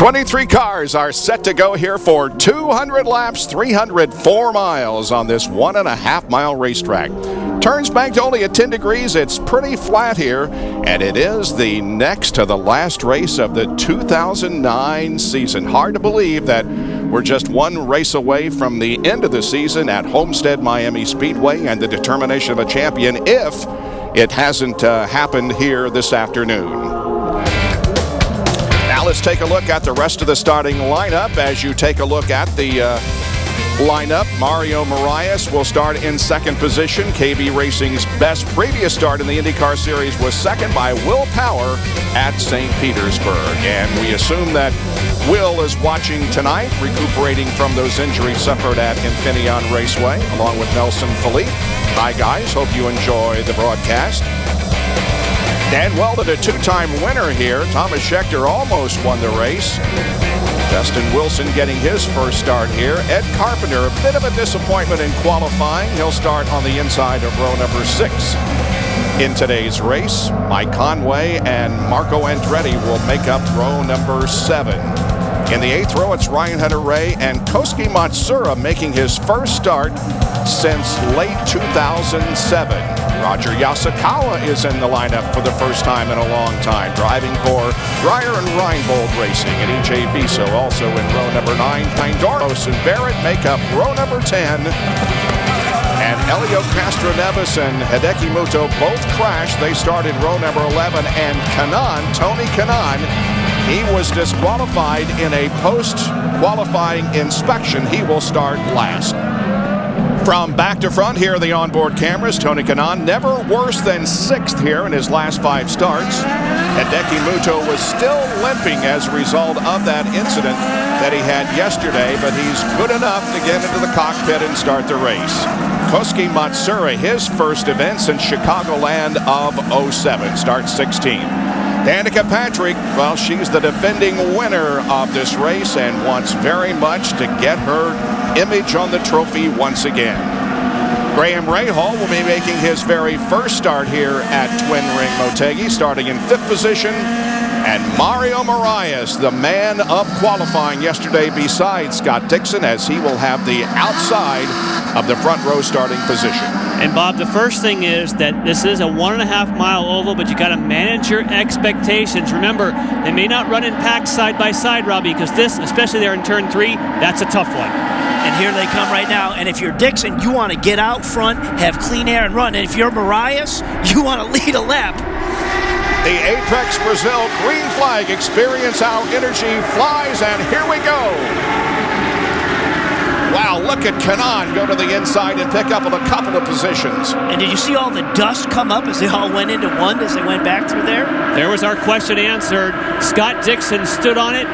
23 cars are set to go here for 200 laps, 304 miles on this 1.5 mile racetrack. Turns back to only at 10 degrees. It's pretty flat here, and it is the next to the last race of the 2009 season. Hard to believe that we're just one race away from the end of the season at Homestead Miami Speedway and the determination of a champion if it hasn't happened here this afternoon. Now let's take a look at the rest of the starting lineup. As you take a look at the lineup, Mario Moraes will start in second position. KB Racing's best previous start in the IndyCar Series was second by Will Power at St. Petersburg. And we assume that Will is watching tonight, recuperating from those injuries suffered at Infineon Raceway, along with Nelson Philippe. Hi, guys. Hope you enjoy the broadcast. Dan Weldon, a two-time winner here. Thomas Scheckter almost won the race. Justin Wilson getting his first start here. Ed Carpenter, a bit of a disappointment in qualifying. He'll start on the inside of row number 6 in today's race. Mike Conway and Marco Andretti will make up row number 7. In the 8th row, it's Ryan Hunter-Reay and Kosuke Matsura making his first start since late 2007. Roger Yasukawa is in the lineup for the first time in a long time, driving for Dreyer and Reinbold Racing, and E.J. Viso also in row number 9. Doros and Barrett make up row number 10. And Elio Castroneves and Hideki Muto both crashed. They started row number 11. And Tony Kanaan, he was disqualified in a post-qualifying inspection. He will start last. From back to front, here are the onboard cameras. Tony Kanaan never worse than 6th here in his last 5 starts. Hideki Muto was still limping as a result of that incident that he had yesterday, but he's good enough to get into the cockpit and start the race. Kosuke Matsura, his first event since Chicagoland of 07, starts 16th. Danica Patrick, well, she's the defending winner of this race and wants very much to get her image on the trophy once again. Graham Rahal will be making his very first start here at Twin Ring Motegi, starting in 5th position. And Mario Moraes, the man of qualifying yesterday besides Scott Dixon, as he will have the outside of the front row starting position. And Bob, the first thing is that this is a 1.5 mile oval, but you got to manage your expectations. Remember, they may not run in packs side by side, Robbie, because this, especially there in turn 3, that's a tough one. And here they come right now. And if you're Dixon, you want to get out front, have clean air, and run. And if you're Moraes, you want to lead a lap. The Apex Brazil green flag, experience our energy flies, and here we go. Wow, look at Kanaan go to the inside and pick up on a couple of positions. And did you see all the dust come up as they all went into one as they went back through there? There was our question answered. Scott Dixon stood on it.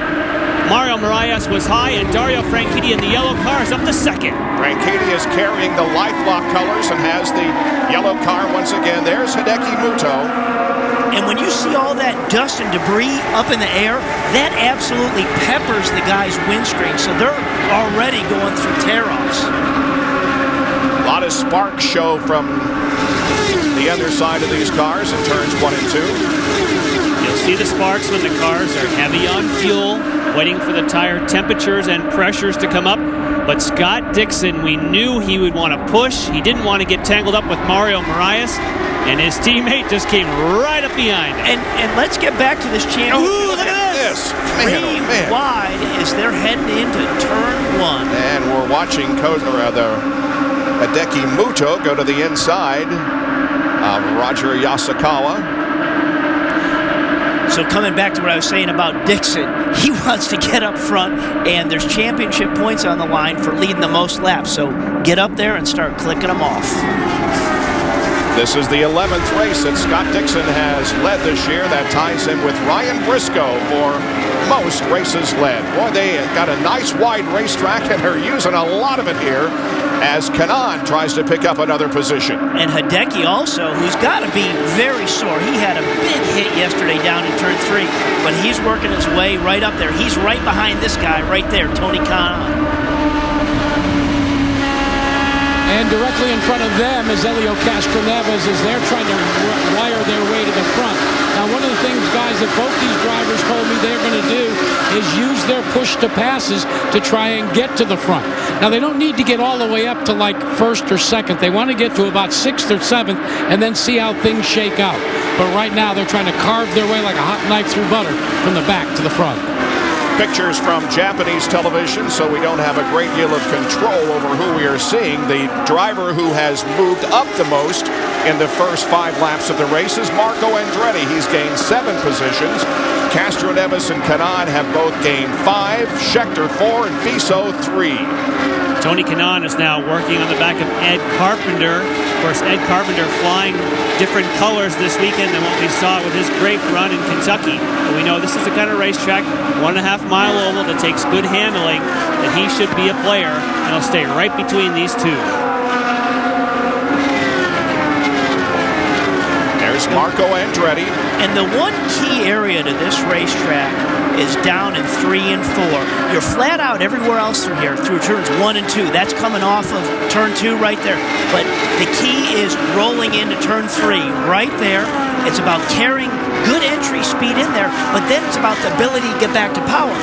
Mario Moraes was high, and Dario Franchitti in the yellow car is up to 2nd. Franchitti is carrying the LifeLock colors and has the yellow car once again. There's Hideki Muto. And when you see all that dust and debris up in the air, that absolutely peppers the guy's windscreen. So they're already going through tear-offs. A lot of sparks show from the other side of these cars in turns 1 and 2. You'll see the sparks when the cars are heavy on fuel, waiting for the tire temperatures and pressures to come up. But Scott Dixon, we knew he would want to push. He didn't want to get tangled up with Mario Moraes. And his teammate just came right up behind him. And let's get back to this championship. Ooh, look at this. Three wide as they're heading into turn 1. And we're watching Hideki Muto go to the inside of Roger Yasukawa. So coming back to what I was saying about Dixon, he wants to get up front, and there's championship points on the line for leading the most laps. So get up there and start clicking them off. This is the 11th race that Scott Dixon has led this year. That ties him with Ryan Briscoe for most races led. Boy, they got a nice wide racetrack, and are using a lot of it here as Kanaan tries to pick up another position. And Hideki also, who's got to be very sore. He had a big hit yesterday down in turn 3, but he's working his way right up there. He's right behind this guy right there, Tony Kanaan. And directly in front of them is Elio Castroneves as they're trying to wire their way to the front. Now, one of the things, guys, that both these drivers told me they're going to do is use their push to passes to try and get to the front. Now, they don't need to get all the way up to like first or second. They want to get to about 6th or 7th and then see how things shake out. But right now, they're trying to carve their way like a hot knife through butter from the back to the front. Pictures from Japanese television, so we don't have a great deal of control over who we are seeing. The driver who has moved up the most in the first 5 laps of the race is Marco Andretti. He's gained 7 positions. Castroneves and Kanaan have both gained 5, Scheckter 4, and Fiso 3. Tony Kanaan is now working on the back of Ed Carpenter. Of course, Ed Carpenter flying different colors this weekend than what we saw with his great run in Kentucky. But we know this is the kind of racetrack, 1.5-mile oval, that takes good handling, that he should be a player, and he'll stay right between these two. There's Marco Andretti. And the one key area to this racetrack is down in 3 and 4. You're flat out everywhere else through here, through turns 1 and 2. That's coming off of turn 2 right there. But the key is rolling into turn 3 right there. It's about carrying good entry speed in there, but then it's about the ability to get back to power.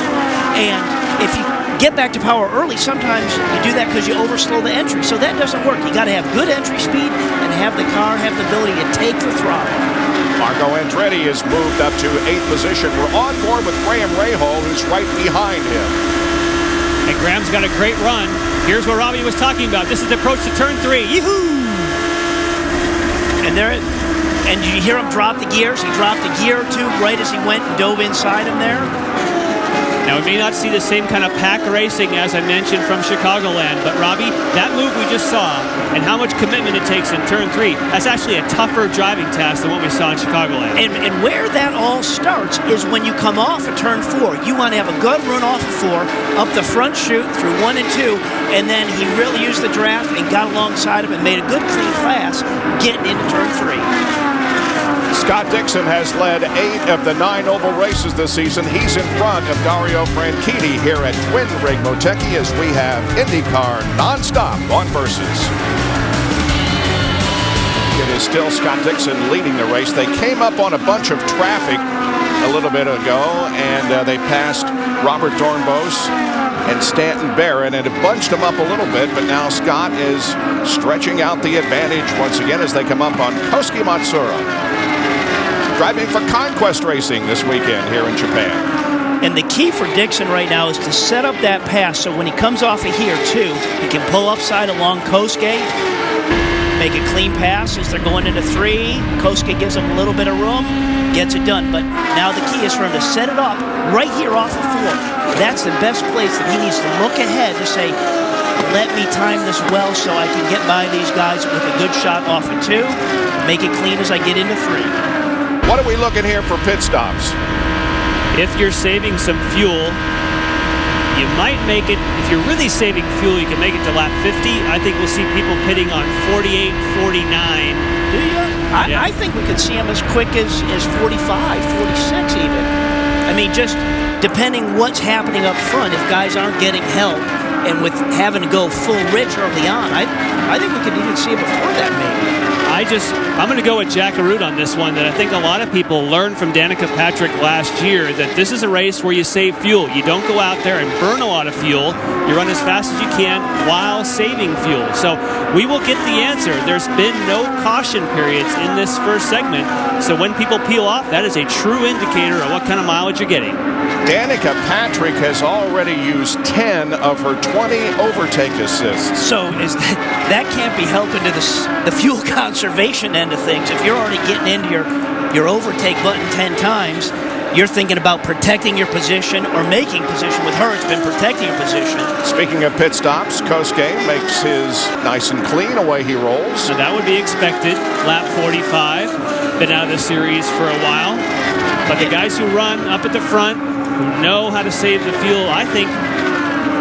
And if you get back to power early, sometimes you do that because you overslow the entry. So that doesn't work. You got to have good entry speed and have the car have the ability to take the throttle. Marco Andretti has moved up to 8th position. We're on board with Graham Rahal, who's right behind him. And Graham's got a great run. Here's what Robbie was talking about. This is the approach to turn 3. Yoo-hoo! And there, and you hear him drop the gears. He dropped a gear or 2 right as he went and dove inside him there. Now, we may not see the same kind of pack racing as I mentioned from Chicagoland, but Robbie, that move we just saw and how much commitment it takes in turn 3, that's actually a tougher driving task than what we saw in Chicagoland. And where that all starts is when you come off of turn 4. You want to have a good run off of 4, up the front chute through 1 and 2, and then he really used the draft and got alongside him and made a good clean pass getting into turn 3. Scott Dixon has led 8 of the 9 oval races this season. He's in front of Dario Franchitti here at Twin Rig Motegi as we have IndyCar nonstop on Versus. It is still Scott Dixon leading the race. They came up on a bunch of traffic a little bit ago, and they passed Robert Dornbos and Stanton Barrett, and it bunched them up a little bit, but now Scott is stretching out the advantage once again as they come up on Kosuke Matsura. Driving for Conquest Racing this weekend here in Japan. And the key for Dixon right now is to set up that pass so when he comes off of here, too, he can pull upside along Kosuke, make a clean pass as they're going into 3. Kosuke gives him a little bit of room, gets it done. But now the key is for him to set it up right here off of 4. That's the best place that he needs to look ahead to say, let me time this well so I can get by these guys with a good shot off of 2, make it clean as I get into 3. What are we looking here for pit stops? If you're saving some fuel, you might make it, if you're really saving fuel, you can make it to lap 50. I think we'll see people pitting on 48, 49. Do you? Yeah. I think we could see them as quick as 45, 46 even. I mean, just depending what's happening up front, if guys aren't getting help and with having to go full rich early on, I think we could even see it before that maybe. I'm going to go with Jack Arute on this one, that I think a lot of people learned from Danica Patrick last year, that this is a race where you save fuel. You don't go out there and burn a lot of fuel. You run as fast as you can while saving fuel. So we will get the answer. There's been no caution periods in this first segment. So when people peel off, that is a true indicator of what kind of mileage you're getting. Danica Patrick has already used 10 of her 20 overtake assists. So that can't be helping to the fuel conservation end of things. If you're already getting into your overtake button 10 times, you're thinking about protecting your position or making position. With her, it's been protecting your position. Speaking of pit stops, Kosuke makes his nice and clean. Away he rolls. So that would be expected. Lap 45. Been out of the series for a while. But the guys who run up at the front, who know how to save the fuel, I think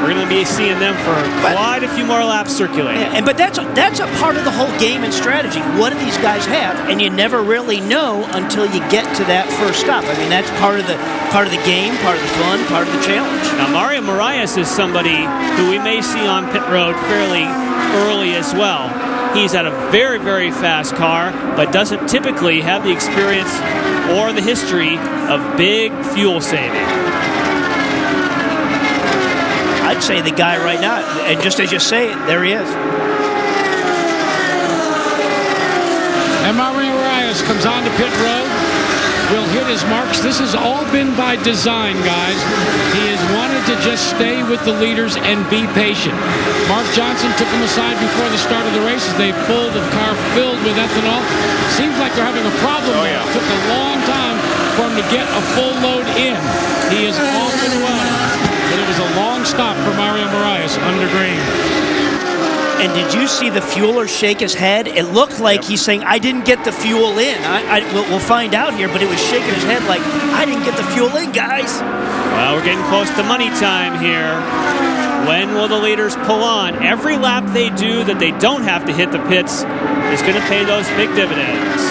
we're going to be seeing them for quite a few more laps circulating. But that's a part of the whole game and strategy. What do these guys have? And you never really know until you get to that first stop. I mean, that's part of the game, part of the fun, part of the challenge. Now, Mario Moraes is somebody who we may see on pit road fairly early as well. He's had a very, very fast car, but doesn't typically have the experience or the history of big fuel saving. I'd say the guy right now, and just as you say it, there he is. And Mario Arias comes on to pit road. Will hit his marks. This has all been by design, guys. He has wanted to just stay with the leaders and be patient. Mark Johnson took him aside before the start of the races. They pulled the car filled with ethanol. Seems like they're having a problem there. It took a long time for him to get a full load in. He is off and running. But it was a long stop for Mario Arias under green. And did you see the fueler shake his head? It looked like he's saying, I didn't get the fuel in. We'll find out here, but it was shaking his head like, I didn't get the fuel in, guys. Well, we're getting close to money time here. When will the leaders pull on? Every lap they do that they don't have to hit the pits is going to pay those big dividends.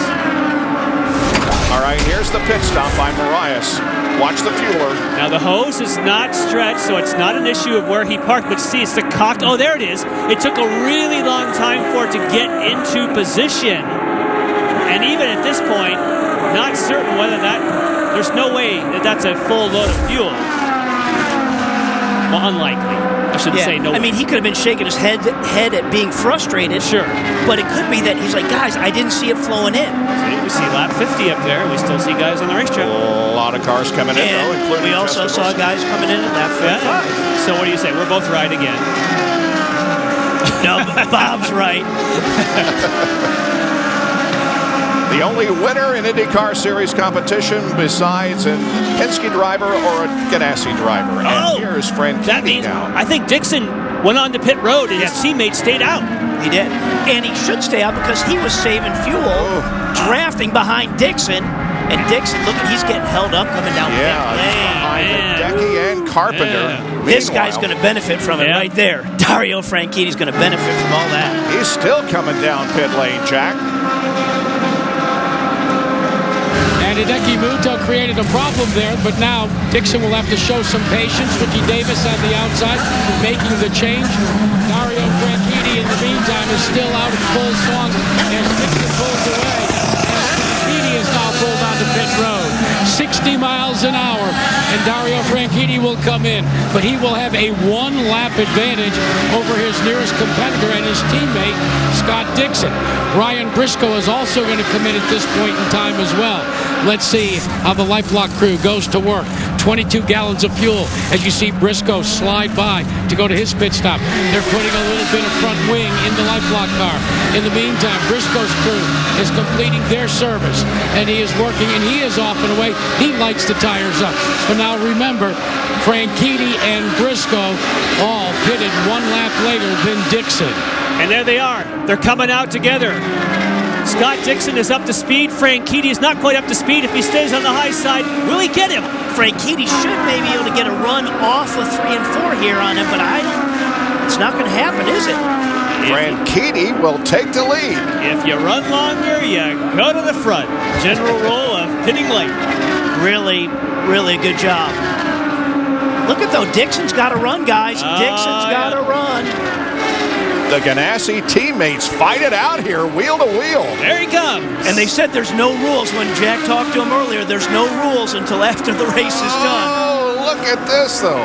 All right, here's the pit stop by Marias. Watch the fueler. Now the hose is not stretched, so it's not an issue of where he parked, but see, it's the cocked. Oh, there it is. It took a really long time for it to get into position. And even at this point, not certain whether there's no way that that's a full load of fuel. Well, unlikely. I should say no. I mean, he could have been shaking his head at being frustrated. Sure. But it could be that he's like, guys, I didn't see it flowing in. We see lap 50 up there. We still see guys on the racetrack. A lot of cars coming in, though, including we also saw guys coming in at lap 45. Yeah. So what do you say? We're both right again. No, Bob's right. The only winner in IndyCar Series competition besides a Penske driver or a Ganassi driver. And here's Franchitti now. I think Dixon went on to pit road and his teammate stayed out. He did. And he should stay out because he was saving fuel, drafting behind Dixon. And Dixon, look, he's getting held up coming down pit lane. Behind Hideki and Carpenter. Yeah. This guy's going to benefit from it right there. Dario Franchitti's going to benefit from all that. He's still coming down pit lane, Jack. And Hideki Muto created a problem there, but now Dixon will have to show some patience. Ricky Davis on the outside making the change. Dario Franchitti, in the meantime, is still out at full song as Dixon pulls away. Franchitti is now pulled onto pit road. 60 miles an hour, and Dario Franchitti will come in, but he will have a one-lap advantage over his nearest competitor and his teammate, Scott Dixon. Ryan Briscoe is also going to come in at this point in time as well. Let's see how the LifeLock crew goes to work. 22 gallons of fuel as you see Briscoe slide by to go to his pit stop. They're putting a little bit of front wing in the LifeLock car. In the meantime, Briscoe's crew is completing their service, and he is working, and he is off and away. He lights the tires up. But now remember, Franchitti and Briscoe all pitted one lap later than Dixon. And there they are. They're coming out together. Scott Dixon is up to speed. Franchitti is not quite up to speed. If he stays on the high side, will he get him? Franchitti should maybe be able to get a run off of 3 and 4 here on him, but it's not going to happen, is it? Franchitti will take the lead. If you run longer, you go to the front. General rule of pitting late. Really, really good job. Look at though, Dixon's got to run, guys. Dixon's got to run. The Ganassi teammates fight it out here, wheel to wheel. There he comes. And they said there's no rules. When Jack talked to him earlier, there's no rules until after the race is done. Oh, look at this, though.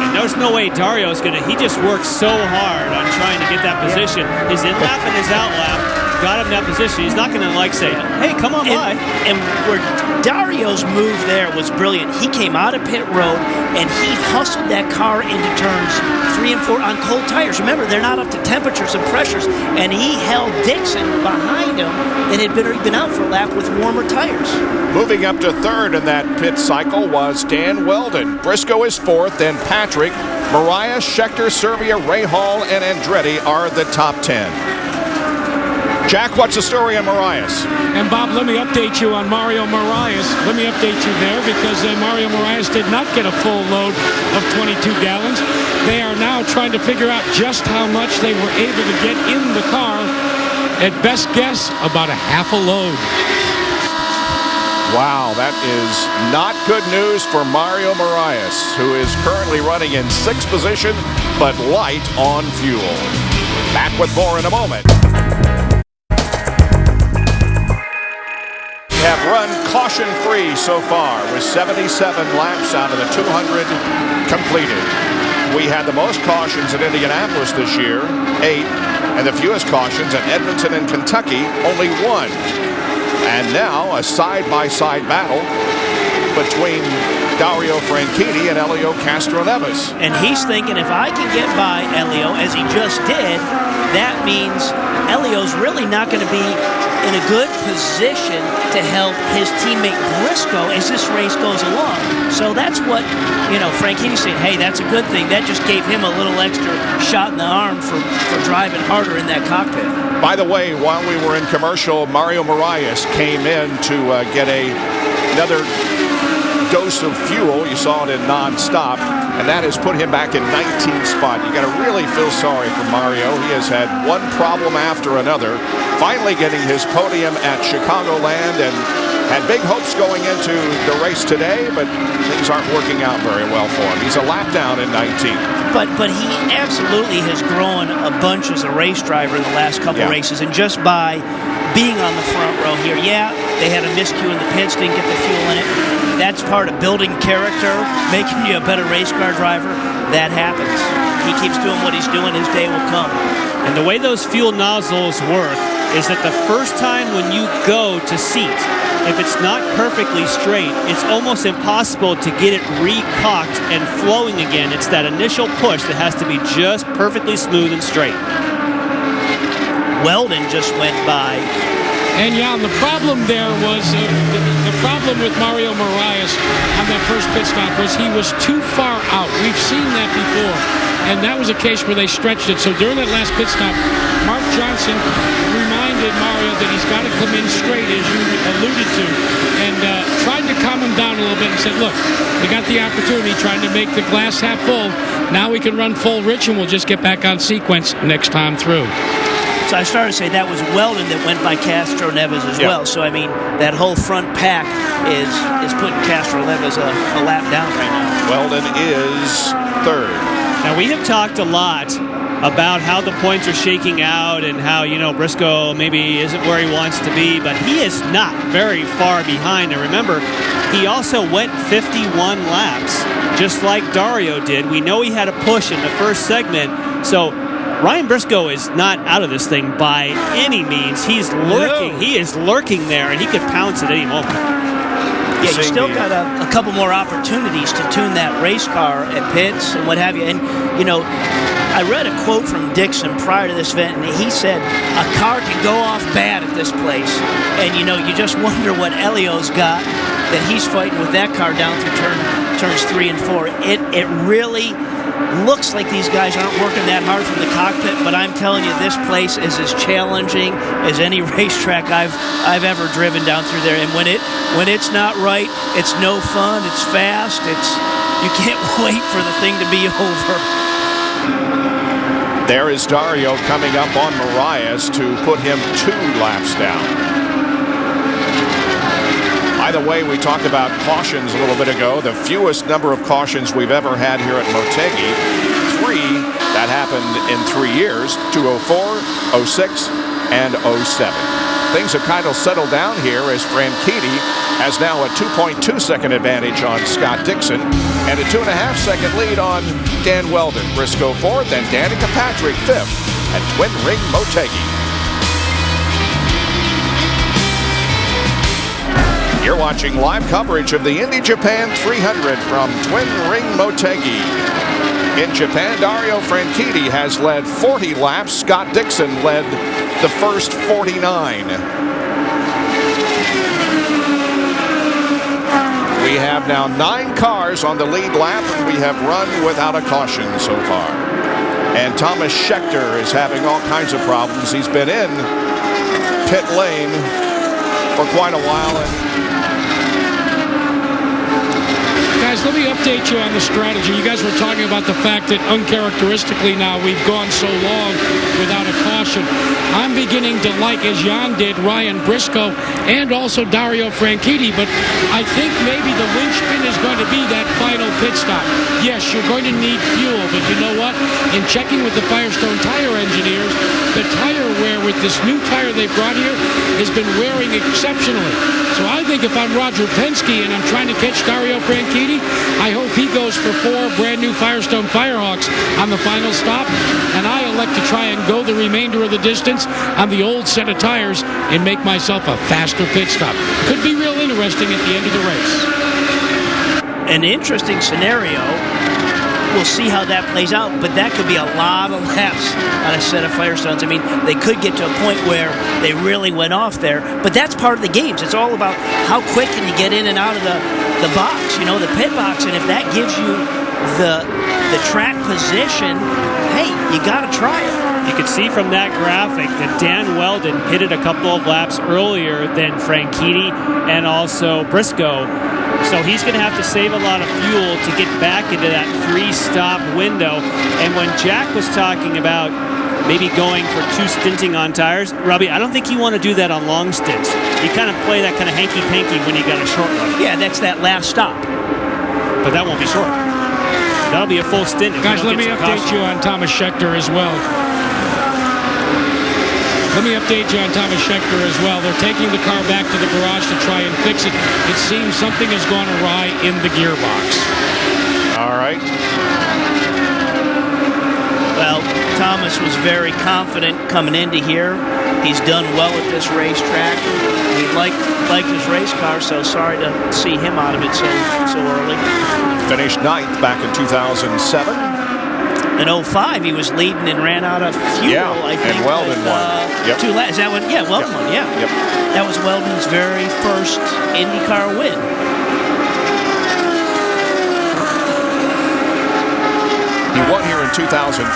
And there's no way Dario's going to... He just worked so hard on trying to get that position. His in-lap and his out-lap got him in that position. He's not going to, say, hey, come on by. And where Dario's move there was brilliant. He came out of pit road, and he hustled that car into turns 3 and 4 on cold tires. Remember, they're not up to temperatures and pressures, and he held Dixon behind him that had been out for a lap with warmer tires. Moving up to third in that pit cycle was Dan Weldon. Briscoe is fourth, then Patrick, Mariah, Schechter, Servia, Ray Hall, and Andretti are the top 10. Jack, what's the story on Marias? And Bob, let me update you on Mario Marias. Let me update you there because Mario Marias did not get a full load of 22 gallons. They are now trying to figure out just how much they were able to get in the car. At best guess, about a half a load. Wow, that is not good news for Mario Marias, who is currently running in 6th position, but light on fuel. Back with more in a moment. have run caution-free so far with 77 laps out of the 200 completed. We had the most cautions in Indianapolis this year, 8, and the fewest cautions at Edmonton and Kentucky, only 1. And now a side-by-side battle between Dario Franchitti and Elio Castroneves. And he's thinking, if I can get by Elio, as he just did, that means Elio's really not going to be in a good position to help his teammate Briscoe as this race goes along. So that's what, Franchitti's saying, hey, that's a good thing. That just gave him a little extra shot in the arm for driving harder in that cockpit. By the way, while we were in commercial, Mario Moraes came in to get another dose of fuel. You saw it in non-stop, and that has put him back in 19th spot. You got to really feel sorry for Mario. He has had one problem after another, finally getting his podium at Chicagoland, and had big hopes going into the race today, but things aren't working out very well for him. He's a lap down in 19th. But he absolutely has grown a bunch as a race driver in the last couple races, and just by being on the front row here, they had a miscue in the pits, didn't get the fuel in it. That's part of building character, making you a better race car driver. That happens. He keeps doing what he's doing, his day will come. And the way those fuel nozzles work is that the first time when you go to seat, if it's not perfectly straight, it's almost impossible to get it recocked and flowing again. It's that initial push that has to be just perfectly smooth and straight. Weldon just went by. And the problem there was the problem with Mario Moraes on that first pit stop was he was too far out. We've seen that before, and that was a case where they stretched it. So during that last pit stop, Mark Johnson reminded Mario that he's got to come in straight, as you alluded to, and tried to calm him down a little bit and said, look, we got the opportunity trying to make the glass half full. Now we can run full rich, and we'll just get back on sequence next time through. So I started to say that was Weldon that went by Castroneves as well. So, I mean, that whole front pack is putting Castroneves a lap down right now. Weldon is third. Now, we have talked a lot about how the points are shaking out and how, Briscoe maybe isn't where he wants to be, but he is not very far behind. And remember, he also went 51 laps, just like Dario did. We know he had a push in the first segment, so Ryan Briscoe is not out of this thing by any means. He's lurking. No. He is lurking there, and he could pounce at any moment. Yeah, you still got a couple more opportunities to tune that race car at pits and what have you. And, I read a quote from Dixon prior to this event, and he said, a car can go off bad at this place. And, you just wonder what Elio's got that he's fighting with that car down through turns 3 and 4. It really looks like these guys aren't working that hard from the cockpit, but I'm telling you, this place is as challenging as any racetrack I've ever driven down through there. And when it's not right, it's no fun. It's fast. You can't wait for the thing to be over. There is Dario coming up on Moraes to put him 2 laps down. By the way, we talked about cautions a little bit ago. The fewest number of cautions we've ever had here at Motegi, 3. That happened in 3 years, 2004, 06, and 07. Things have kind of settled down here as Franchitti has now a 2.2-second advantage on Scott Dixon and a 2.5-second lead on Dan Weldon. Briscoe 4th and Danica Patrick 5th at Twin Ring Motegi. You're watching live coverage of the Indy Japan 300 from Twin Ring Motegi. In Japan, Dario Franchitti has led 40 laps. Scott Dixon led the first 49. We have now 9 cars on the lead lap, and we have run without a caution so far. And Thomas Schechter is having all kinds of problems. He's been in pit lane for quite a while. Guys, let me update you on the strategy. You guys were talking about the fact that uncharacteristically now we've gone so long without a caution. I'm beginning to like, as Jan did, Ryan Briscoe and also Dario Franchitti, but I think maybe the linchpin is going to be that final pit stop. Yes, you're going to need fuel, but you know what? In checking with the Firestone tire engineers, the tire wear with this new tire they brought here has been wearing exceptionally. So I think if I'm Roger Penske and I'm trying to catch Dario Franchitti, I hope he goes for 4 brand new Firestone Firehawks on the final stop, and I elect to try and go the remainder of the distance on the old set of tires and make myself a faster pit stop. Could be real interesting at the end of the race. An interesting scenario. We'll see how that plays out, but that could be a lot of laps on a set of Firestones. I mean, they could get to a point where they really went off there, but that's part of the games. It's all about how quick can you get in and out of the box, the pit box, and if that gives you the track position, hey, you got to try it. You could see from that graphic that Dan Weldon pitted a couple of laps earlier than Franchitti and also Briscoe. So he's going to have to save a lot of fuel to get back into that 3-stop window. And when Jack was talking about maybe going for 2 stinting on tires, Robbie, I don't think you want to do that on long stints. You kind of play that kind of hanky-panky when you got a short one. Yeah, that's that last stop. But that won't be short. That'll be a full stint. Guys, let me update you on Thomas Scheckter as well. Let me update you on Thomas Scheckter as well. They're taking the car back to the garage to try and fix it. It seems something has gone awry in the gearbox. All right. Well, Thomas was very confident coming into here. He's done well at this racetrack. He liked his race car, so sorry to see him out of it so early. Finished 9th back in 2007. In 05, he was leading and ran out of fuel, I think. And Weldon won. Yep. 2 laps. Is that one? Yeah, Weldon won, yeah. Yep. That was Weldon's very first IndyCar win. He won here in 2004.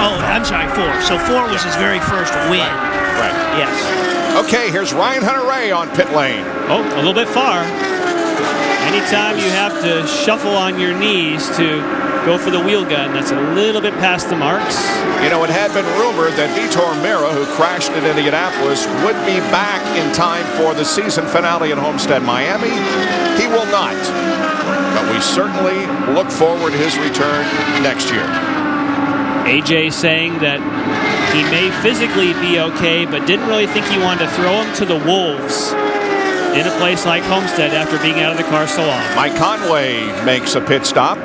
Oh, I'm sorry, 4. So 4 was his very first win. Right. Yes. Okay, here's Ryan Hunter-Reay on pit lane. Oh, a little bit far. Anytime you have to shuffle on your knees to go for the wheel gun, that's a little bit past the marks. It had been rumored that Vitor Meira, who crashed in Indianapolis, would be back in time for the season finale at Homestead, Miami. He will not. But we certainly look forward to his return next year. AJ saying that he may physically be okay, but didn't really think he wanted to throw him to the wolves in a place like Homestead after being out of the car so long. Mike Conway makes a pit stop.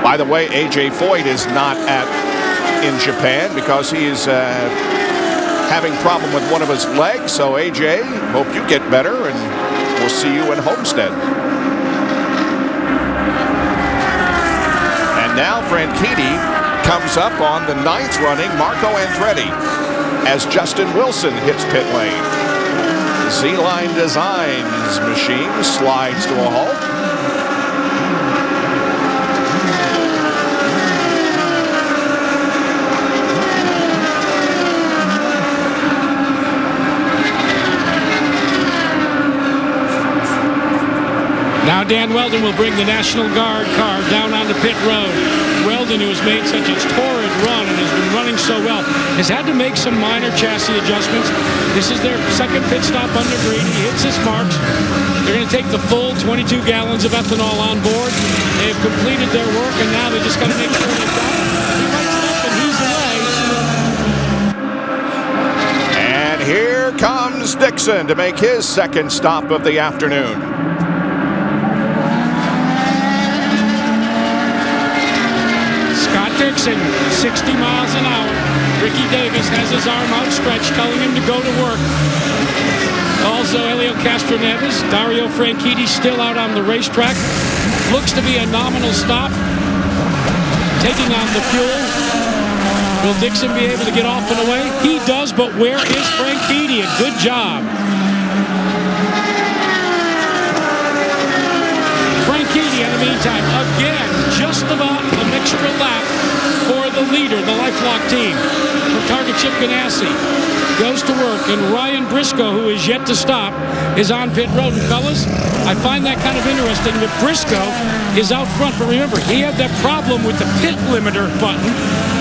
By the way, AJ Foyt is not in Japan because he is having problem with one of his legs. So AJ, hope you get better, and we'll see you in Homestead. And now Franchitti comes up on the 9th running Marco Andretti as Justin Wilson hits pit lane. Z-Line Designs machine slides to a halt. Now Dan Weldon will bring the National Guard car down onto pit road. Weldon, who has made such a torrid run and has been running so well, has had to make some minor chassis adjustments. This is their second pit stop under green. He hits his marks. They're going to take the full 22 gallons of ethanol on board. They've completed their work, and now they just got to make sure they've got it. He lights it up, and he's away. And here comes Dixon to make his second stop of the afternoon. Dixon, 60 miles an hour. Ricky Davis has his arm outstretched, telling him to go to work. Also, Helio Castroneves, Dario Franchitti still out on the racetrack. Looks to be a nominal stop. Taking on the fuel. Will Dixon be able to get off and away? He does, but where is Franchitti? A good job. Franchitti, in the meantime, again, just about an extra lap for the leader, the Lifelock team. For Target Chip Ganassi goes to work, and Ryan Briscoe, who is yet to stop, is on pit road. And fellas, I find that kind of interesting that Briscoe is out front. But remember, he had that problem with the pit limiter button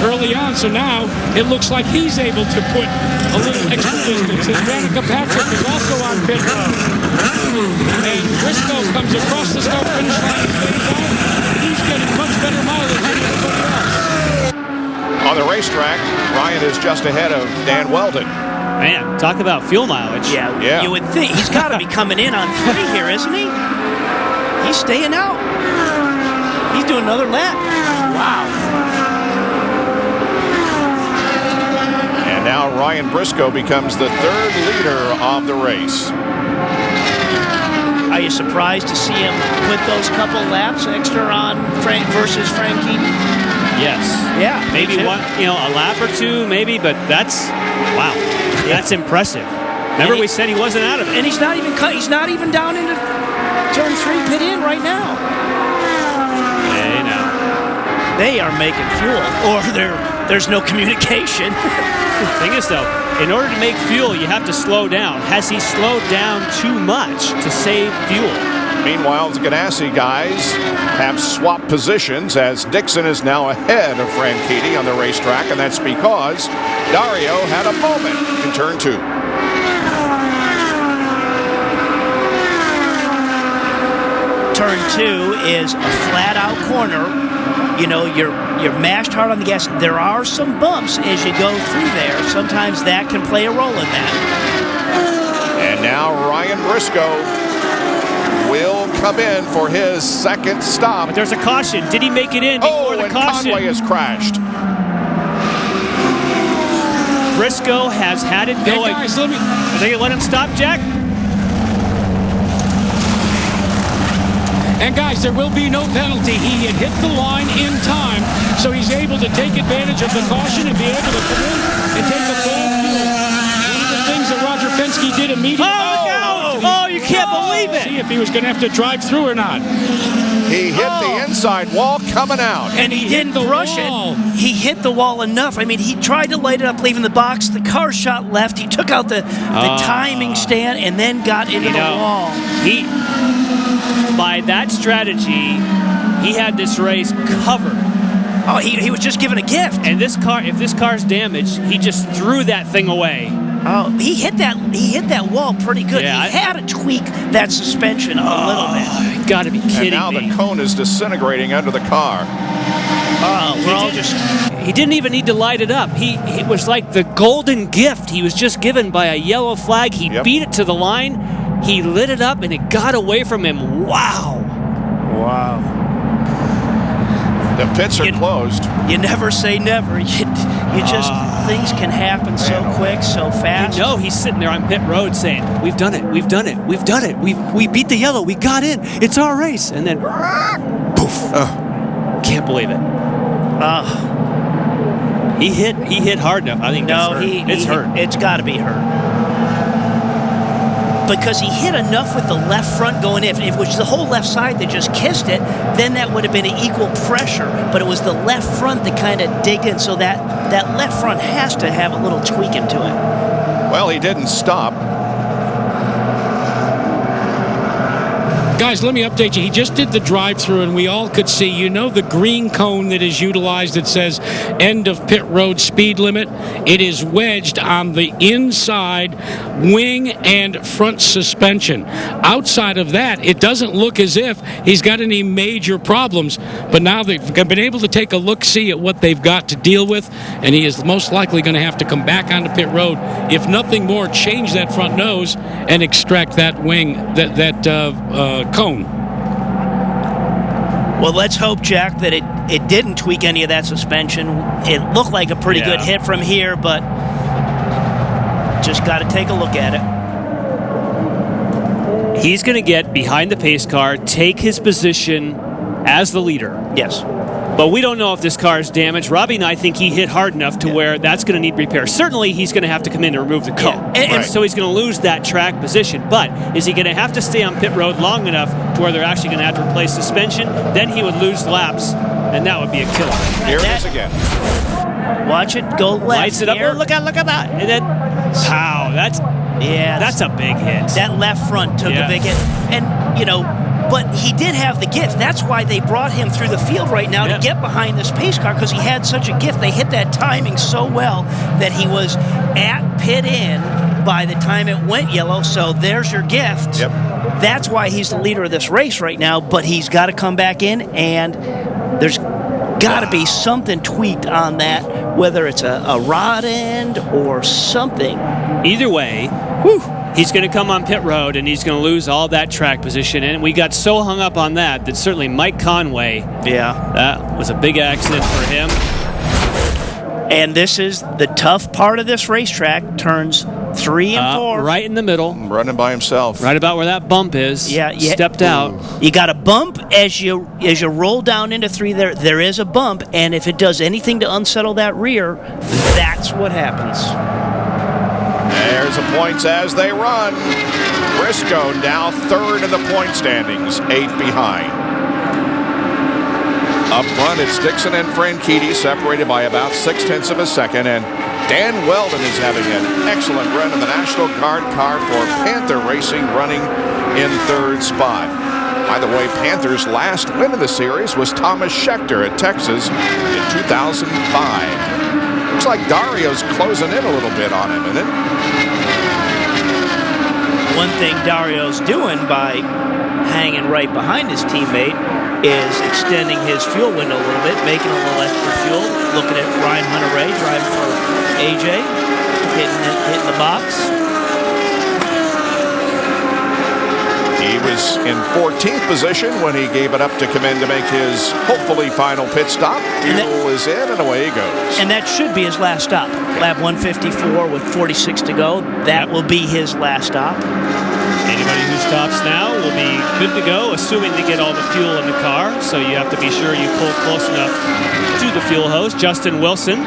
early on, so now it looks like he's able to put a little extra distance. And Danica Patrick is also on pit road. And Briscoe comes across the start-finish line and stays on. He's getting much better mileage than everybody else. On the racetrack, Ryan is just ahead of Dan Weldon. Man, talk about fuel mileage. Yeah. You would think he's got to be coming in on 3 here, isn't he? He's staying out. He's doing another lap. Wow. And now Ryan Briscoe becomes the 3rd leader of the race. Are you surprised to see him put those couple laps extra on Frank versus Frank Keaton? Yes. Yeah. Maybe a lap or two, maybe, but that's wow. Yeah. That's impressive. Remember, we said he wasn't out of it, and he's not even he's not even down into turn 3 pit in right now. Hey, now they are making fuel, or there's no communication. The thing is, though, in order to make fuel, you have to slow down. Has he slowed down too much to save fuel? Meanwhile, the Ganassi guys have swapped positions as Dixon is now ahead of Franchitti on the racetrack, and that's because Dario had a moment in turn 2. Turn 2 is a flat-out corner. You know, you're mashed hard on the gas. There are some bumps as you go through there. Sometimes that can play a role in that. And now Ryan Briscoe will come in for his 2nd stop. But there's a caution. Did he make it in before the caution? Conway has crashed. Briscoe has had it going. Hey guys, Are they going to let him stop, Jack? And guys, there will be no penalty. He had hit the line in time, so he's able to take advantage of the caution and be able to come in and take the full fuel. One of the things that Roger Penske did immediately. Oh, you can't believe it. See if he was going to have to drive through or not. He hit the inside wall coming out. And he didn't rush it. He hit the wall enough. I mean, he tried to light it up, leaving the box. The car shot left. He took out the timing stand and then got into the wall. By that strategy, he had this race covered. Oh, he was just given a gift. And this car, if this car's damaged, he just threw that thing away. Oh, he hit that wall pretty good. Yeah, he had to tweak that suspension a little bit. You got to be kidding me. And now the cone is disintegrating under the car. He didn't even need to light it up. It was like the golden gift he was just given by a yellow flag. He beat it to the line. He lit it up, and it got away from him. Wow. The pits are closed. You never say never. You just things can happen so quick, so fast. You know, he's sitting there on pit road saying, "We've done it. We've done it. We've done it. We beat the yellow. We got in. It's our race." And then, poof! Can't believe it. He hit hard enough. I think it's hurt. It's got to be hurt. Because he hit enough with the left front going in. If it was the whole left side that just kissed it, then that would have been an equal pressure. But it was the left front that kind of digged in, so that left front has to have a little tweak into it. Well, he didn't stop. Guys, let me update you. He just did the drive-through, and we all could see, the green cone that is utilized that says end of pit road speed limit. It is wedged on the inside wing and front suspension. Outside of that, it doesn't look as if he's got any major problems, but now they've been able to take a look-see at what they've got to deal with, and he is most likely going to have to come back onto pit road. If nothing more, change that front nose and extract that wing, that cone. Well, let's hope, Jack, that it didn't tweak any of that suspension. It looked like a pretty good hit from here, but just got to take a look at it. He's going to get behind the pace car, take his position as the leader. Yes. But we don't know if this car is damaged. Robbie and I think he hit hard enough to where that's going to need repair. Certainly, he's going to have to come in and remove the cone. And so he's going to lose that track position. But is he going to have to stay on pit road long enough to where they're actually going to have to replace suspension? Then he would lose laps, and that would be a killer. Here it is again. Watch it go left. Lights it up. here. Oh, look at that. And then, wow, that's a big hit. That left front took a big hit. And, you know, but he did have the gift. That's why they brought him through the field right now to get behind this pace car, because he had such a gift. They hit that timing so well that he was at pit in by the time it went yellow. So there's your gift. Yep. That's why he's the leader of this race right now, but he's got to come back in, and there's got to be something tweaked on that, whether it's a rod end or something. Either way, he's going to come on pit road, and he's going to lose all that track position. And we got so hung up on that certainly Mike Conway, that was a big accident for him. And this is the tough part of this racetrack, turns 3 and 4. Right in the middle. Running by himself. Right about where that bump is. Yeah. Stepped out. You got a bump as you roll down into 3 there. There is a bump, and if it does anything to unsettle that rear, that's what happens. There's the points as they run. Briscoe now third in the point standings, 8 behind. Up front, it's Dixon and Franchitti separated by about 0.6 of a second, and Dan Weldon is having an excellent run in the National Guard car for Panther Racing, running in third spot. By the way, Panther's last win in the series was Thomas Schechter at Texas in 2005. Looks like Dario's closing in a little bit on him, isn't it? One thing Dario's doing by hanging right behind his teammate is extending his fuel window a little bit, making a little extra fuel. Looking at Ryan Hunter-Reay driving for AJ, hitting the box. He was in 14th position when he gave it up to come in to make his hopefully final pit stop. Fuel is in, and away he goes. And that should be his last stop. Lap 154 with 46 to go. That will be his last stop. Anybody who stops now will be good to go, assuming they get all the fuel in the car. So you have to be sure you pull close enough to the fuel hose. Justin Wilson.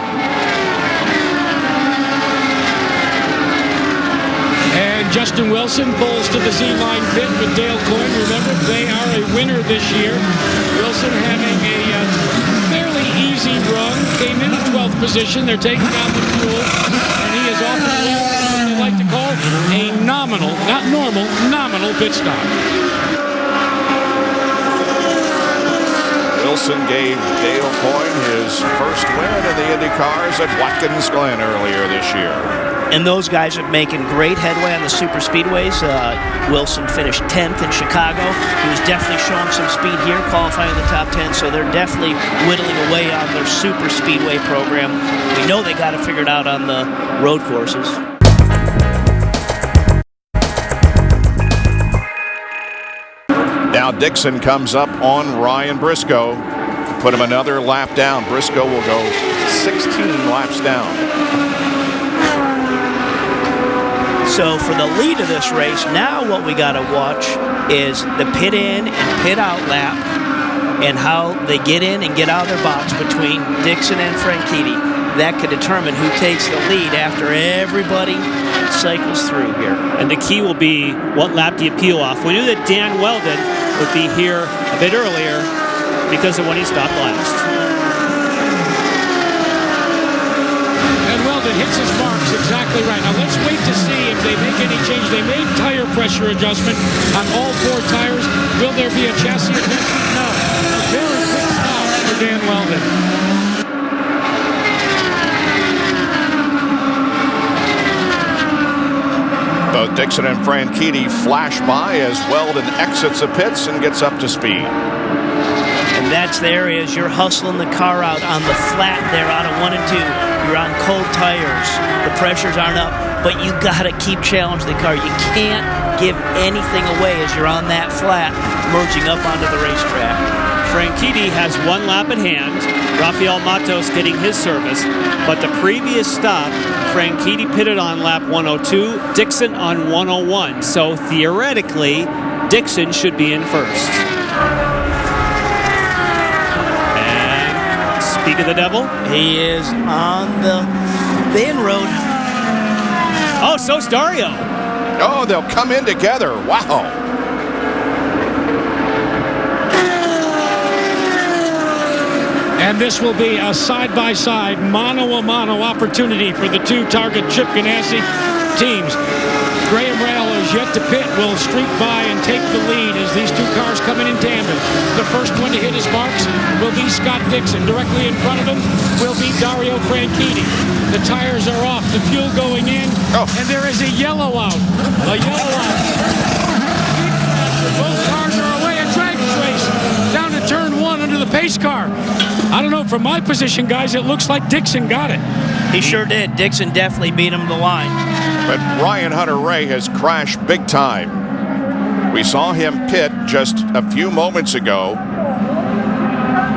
And Justin Wilson pulls to the Z-line pit with Dale Coyne. Remember, they are a winner this year. Wilson having a fairly easy run. Came in 12th position. They're taking out the fuel. And he is off the lap, what they like to call a nominal, not normal, nominal pit stop. Wilson gave Dale Coyne his first win in the Indy cars at Watkins Glen earlier this year. And those guys are making great headway on the super speedways. Wilson finished 10th in Chicago. He was definitely showing some speed here, qualifying in the top 10. So they're definitely whittling away on their super speedway program. We know they got to figure it out on the road courses. Now Dixon comes up on Ryan Briscoe. Put him another lap down. Briscoe will go 16 laps down. So for the lead of this race, now what we got to watch is the pit in and pit out lap and how they get in and get out of their box between Dixon and Franchitti. That could determine who takes the lead after everybody cycles through here. And the key will be, what lap do you peel off? We knew that Dan Weldon would be here a bit earlier because of when he stopped last. And Weldon hits his marks exactly right. Now let's wait to see if they make any change. They made tire pressure adjustment on all 4 tires. Will there be a chassis adjustment? No. A very quick stop for Dan Weldon. Both Dixon and Franchitti flash by as Weldon exits the pits and gets up to speed. And that's there as you're hustling the car out on the flat there out of 1 and 2. You're on cold tires. The pressures aren't up, but you got to keep challenging the car. You can't give anything away as you're on that flat, merging up onto the racetrack. Franchitti has 1 lap at hand. Rafael Matos getting his service. But the previous stop, Franchitti pitted on lap 102, Dixon on 101. So theoretically, Dixon should be in first. And speak of the devil. He is on the inroad. Oh, so's Dario. Oh, they'll come in together. Wow. And And this will be a side-by-side, mano-a-mano opportunity for the two Target Chip Ganassi teams. Graham Rahal is yet to pit, will streak by and take the lead as these two cars come in tandem. The first one to hit his marks will be Scott Dixon. Directly in front of him will be Dario Franchitti. The tires are off, the fuel going in, and there is a yellow out. A yellow out. Both cars are away. A dragons race down to turn one under the pace car. I don't know, from my position, guys, it looks like Dixon got it. He sure did. Dixon definitely beat him to the line. But Ryan Hunter-Reay has crashed big time. We saw him pit just a few moments ago.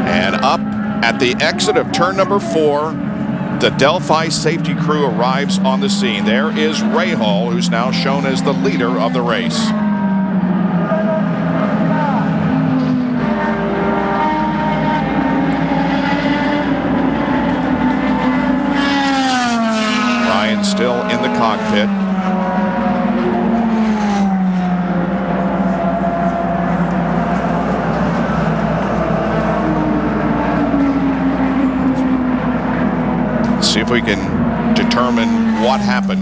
And up at the exit of turn number 4, the Delphi safety crew arrives on the scene. There is Rahal, who's now shown as the leader of the race. Still in the cockpit. Let's see if we can determine what happened.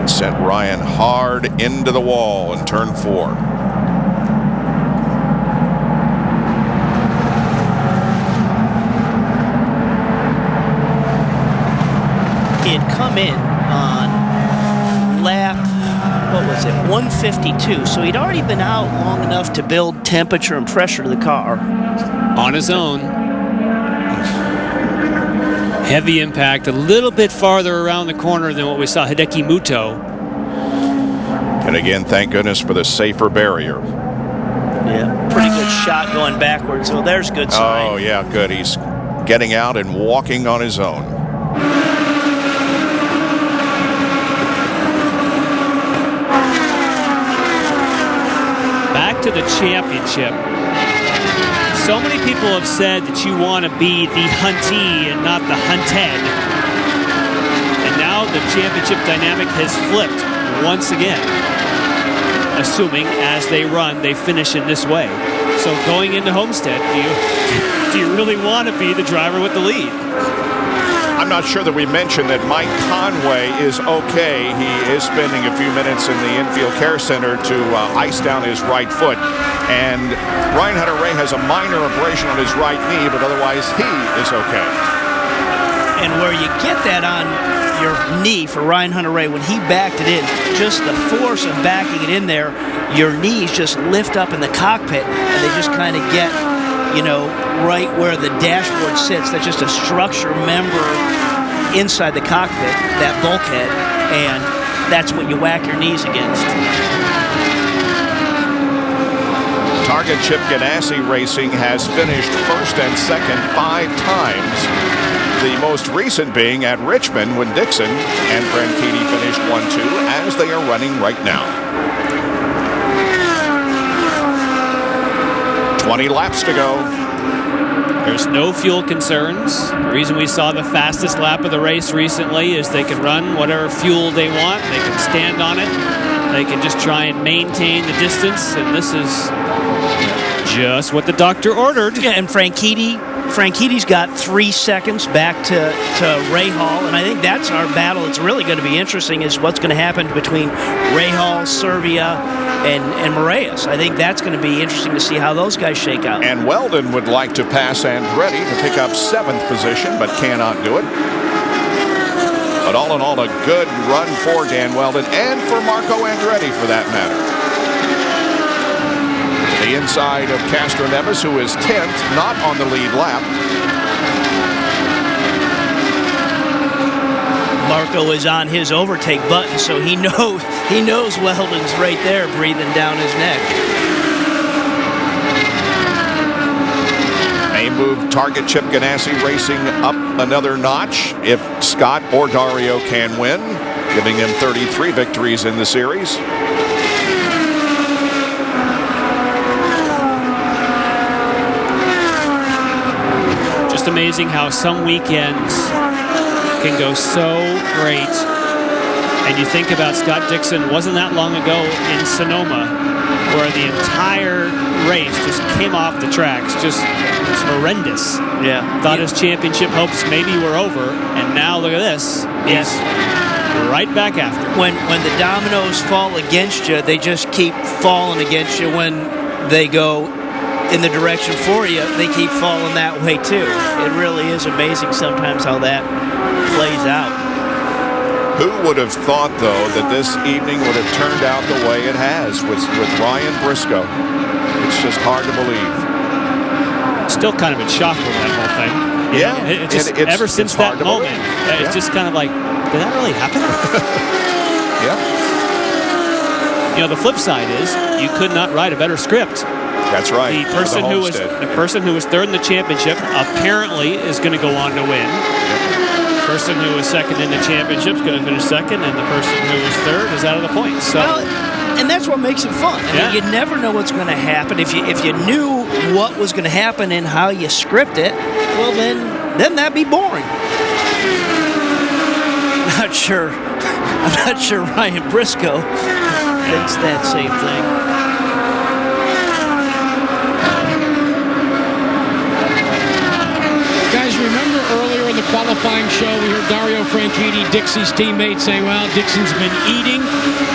It sent Ryan hard into the wall in turn 4. He had come in on lap, what was it, 152. So he'd already been out long enough to build temperature and pressure to the car. On his own. Heavy impact, a little bit farther around the corner than what we saw Hideki Muto. And again, thank goodness for the safer barrier. Yeah, pretty good shot going backwards. So there's good sign. Oh, yeah, good. He's getting out and walking on his own. To the championship. So many people have said that you want to be the huntee and not the hunted. And now the championship dynamic has flipped once again. Assuming as they run, they finish in this way. So going into Homestead, do you really want to be the driver with the lead? I'm not sure that we mentioned that Mike Conway is okay. He is spending a few minutes in the infield care center to ice down his right foot. And Ryan Hunter-Reay has a minor abrasion on his right knee, but otherwise he is okay. And where you get that on your knee for Ryan Hunter-Reay, when he backed it in, just the force of backing it in there, your knees just lift up in the cockpit and they just kind of get, you know, right where the dashboard sits. That's just a structure member inside the cockpit, that bulkhead, and that's what you whack your knees against. Target Chip Ganassi Racing has finished first and second 5 times. The most recent being at Richmond when Dixon and Franchitti finished 1-2 as they are running right now. 20 laps to go. There's no fuel concerns. The reason we saw the fastest lap of the race recently is they can run whatever fuel they want. They can stand on it. They can just try and maintain the distance. And this is just what the doctor ordered. Yeah, and Franchitti's got 3 seconds back to Rahal, and I think that's our battle. It's really going to be interesting is what's going to happen between Rahal, Servia, and Moraes. I think that's going to be interesting to see how those guys shake out. And Weldon would like to pass Andretti to pick up 7th position, but cannot do it. But all in all, a good run for Dan Weldon and for Marco Andretti, for that matter. The inside of Castro Neves, who is 10th, not on the lead lap. Marco is on his overtake button, so he knows Weldon's right there breathing down his neck. May move Target Chip Ganassi Racing up another notch if Scott or Dario can win, giving him 33 victories in the series. Just amazing how some weekends can go so great. And you think about Scott Dixon, wasn't that long ago in Sonoma, where the entire race just came off the tracks. Just it's horrendous. Yeah. Thought his championship hopes maybe were over, and now look at this. Yes. Right back after. When the dominoes fall against you, they just keep falling against you. When they go in the direction for you, they keep falling that way too. It really is amazing sometimes how that plays out. Who would have thought, though, that this evening would have turned out the way it has with Ryan Briscoe? It's just hard to believe. Still kind of in shock with that whole thing. Yeah. Ever since that moment, it's just kind of like, did that really happen? Yeah. You know, the flip side is you could not write a better script. That's right. The person who was third in the championship apparently is going to go on to win. The person who was second in the championship is going to finish second, and the person who was third is out of the points. So. Well, and that's what makes it fun. I mean, you never know what's going to happen. If you knew what was going to happen and how you script it, well, then that'd be boring. I'm not sure Ryan Briscoe thinks that same thing. Guys, remember earlier in the qualifying show, we heard Dario Franchitti, Dixie's teammate, say, well, Dixon's been eating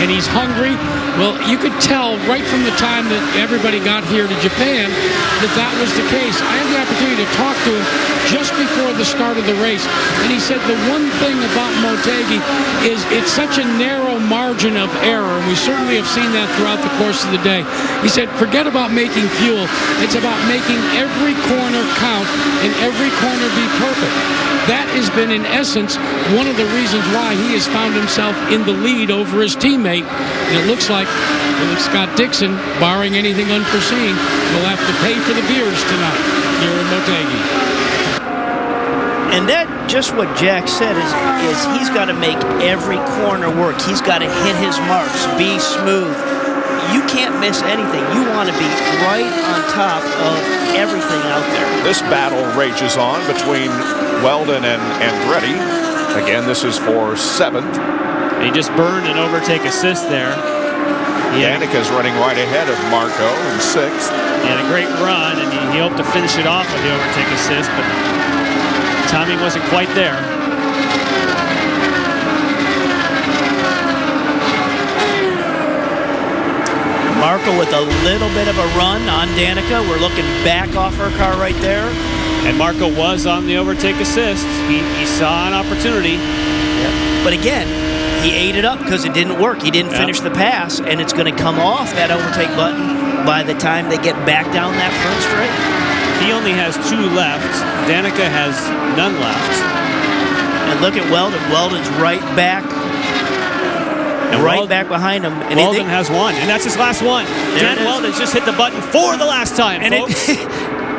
and he's hungry. Well, you could tell right from the time that everybody got here to Japan that was the case. I had the opportunity to talk to him just before the start of the race, and he said the one thing about Motegi is it's such a narrow margin of error, and we certainly have seen that throughout the course of the day. He said, forget about making fuel. It's about making every corner count and every corner be perfect. That has been, in essence, one of the reasons why he has found himself in the lead over his teammate. And it looks like Scott Dixon, barring anything unforeseen, will have to pay for the beers tonight here in Motegi. And that, just what Jack said, is he's got to make every corner work. He's got to hit his marks, be smooth. You can't miss anything. You want to be right on top of everything out there. This battle rages on between Weldon and Andretti. Again, this is for 7th. He just burned an overtake assist there. Danica's running right ahead of Marco in 6th. He had a great run, and he hoped to finish it off with the overtake assist, but timing wasn't quite there. Marco with a little bit of a run on Danica. We're looking back off her car right there. And Marco was on the overtake assist. He saw an opportunity. Yep. But again, he ate it up because it didn't work. He didn't finish the pass, and it's going to come off that overtake button by the time they get back down that front straight. He only has 2 left. Danica has none left. And look at Weldon. Weldon's right back. And back behind him. And Weldon has 1, and that's his last one. Jan Weldon's just hit the button for the last time, and folks.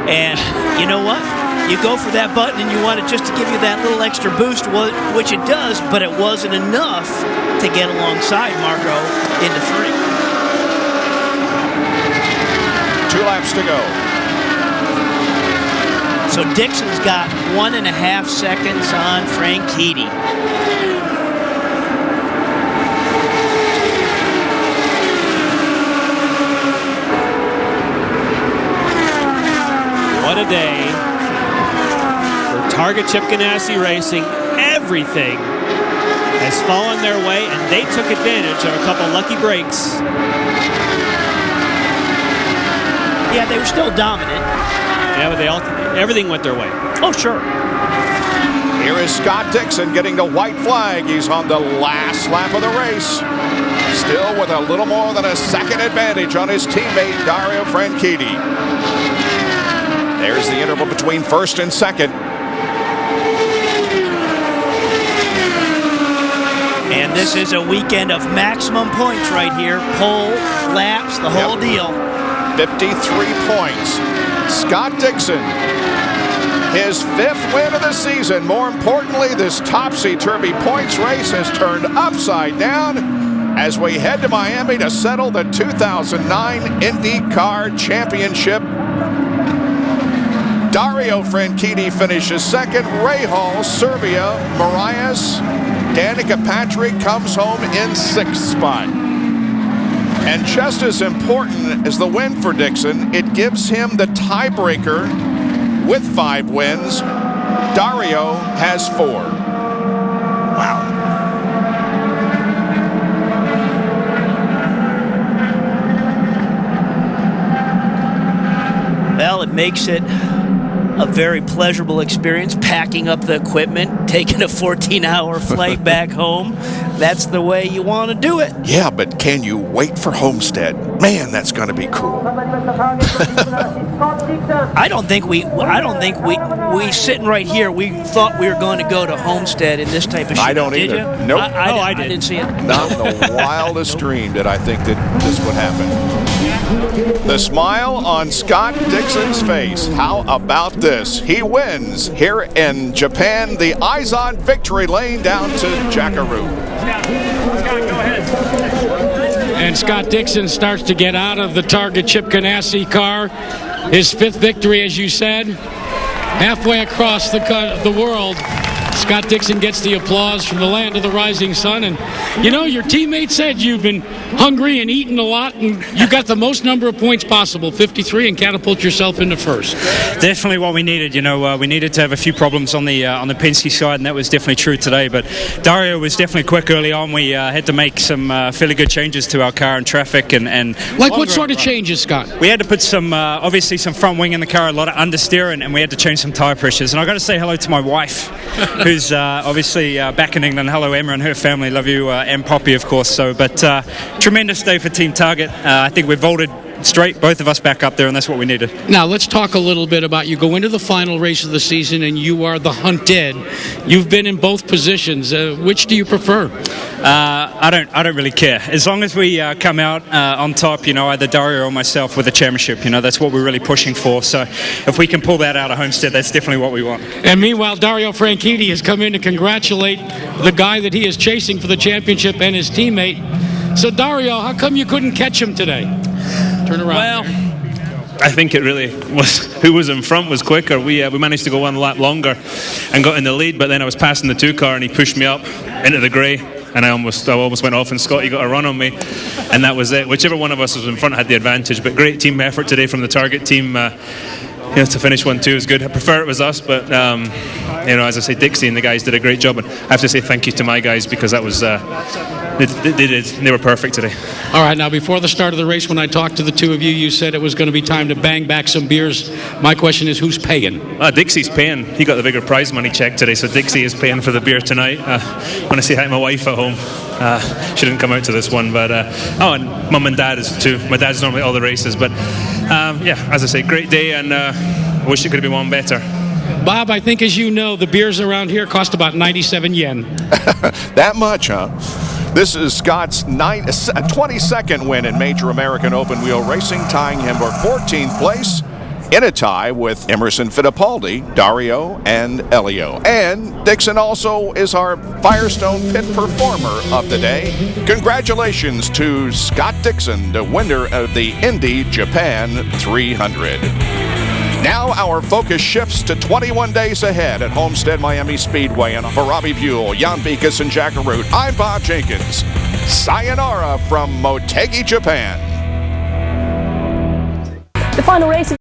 And you know what? You go for that button and you want it just to give you that little extra boost, which it does, but it wasn't enough to get alongside Marco into 3. 2 laps to go. So Dixon's got 1.5 seconds on Franchitti. What a day for Target Chip Ganassi Racing. Everything has fallen their way, and they took advantage of a couple lucky breaks. Yeah, they were still dominant. Yeah, but everything went their way. Oh, sure. Here is Scott Dixon getting the white flag. He's on the last lap of the race. Still with a little more than a second advantage on his teammate, Dario Franchitti. There's the interval between 1st and 2nd. And this is a weekend of maximum points right here. Pole, laps, the whole deal. 53 points. Scott Dixon, his 5th win of the season. More importantly, this topsy-turvy points race has turned upside down as we head to Miami to settle the 2009 IndyCar Championship. Dario Franchitti finishes 2nd. Ray Hall, Serbia, Marias, Danica Patrick comes home in 6th spot. And just as important as the win for Dixon, it gives him the tiebreaker with 5 wins. Dario has 4. Wow. Well, it makes it a very pleasurable experience, packing up the equipment, taking a 14-hour flight back home. That's the way you want to do it. Yeah, but can you wait for Homestead? Man, that's going to be cool. I don't think we sitting right here, we thought we were going to go to Homestead in this type of shit. I don't did either. You? Nope. I didn't see it. Not the wildest dream did I think that this would happen. The smile on Scott Dixon's face. How about this? He wins here in Japan. The eyes on victory lane down to Jackaroo. And Scott Dixon starts to get out of the Target Chip Ganassi car. His 5th victory, as you said. Halfway across the world, Scott Dixon gets the applause from the land of the rising sun. And, you know, your teammate said you've been hungry and eating a lot, and you got the most number of points possible, 53, and catapult yourself into first. Definitely what we needed. You know, we needed to have a few problems on the Penske side, and that was definitely true today. But Dario was definitely quick early on. We had to make some fairly good changes to our car and traffic. And like what sort of changes, Scott? We had to put some, obviously, some front wing in the car, a lot of understeer, and we had to change some tire pressures. And I got to say hello to my wife, who's obviously back in England. Hello, Emma and her family. Love you, and Poppy, of course. So, but tremendous day for Team Target. I think we vaulted straight, both of us back up there, and that's what we needed. Now, let's talk a little bit about you go into the final race of the season, and you are the hunted. You've been in both positions. Which do you prefer? I don't really care. As long as we come out on top, you know, either Dario or myself with a championship, you know, that's what we're really pushing for. So if we can pull that out of Homestead, that's definitely what we want. And meanwhile, Dario Franchitti has come in to congratulate the guy that he is chasing for the championship and his teammate. So, Dario, how come you couldn't catch him today? Turn around. Well, there. I think it really was who was in front was quicker. We managed to go one lap longer and got in the lead, but then I was passing the 2 car and he pushed me up into the grey, and I almost went off, and Scotty got a run on me, and that was it. Whichever one of us was in front had the advantage. But great team effort today from the Target team. To finish 1-2 is good. I prefer it was us, but you know, as I say, Dixie and the guys did a great job, and I have to say thank you to my guys, because that was they were perfect today. All right, now before the start of the race, when I talked to the two of you, you said it was going to be time to bang back some beers. My question is, who's paying? Dixie's paying. He got the bigger prize money check today, so Dixie is paying for the beer tonight. I want to say hi to my wife at home. She didn't come out to this one, but and Mum and Dad is too. My dad's normally at all the races, but yeah, as I say, great day, and I wish it could have been one better. Bob, I think, as you know, the beers around here cost about 97 yen. That much, huh? This is Scott's 22nd win in Major American Open Wheel Racing, tying him for 14th place in a tie with Emerson Fittipaldi, Dario, and Elio. And Dixon also is our Firestone Pit Performer of the day. Congratulations to Scott Dixon, the winner of the Indy Japan 300. Now our focus shifts to 21 days ahead at Homestead Miami Speedway. And for Robbie Buell, Jan Beekes, and Jack Arute, I'm Bob Jenkins. Sayonara from Motegi, Japan. The final race of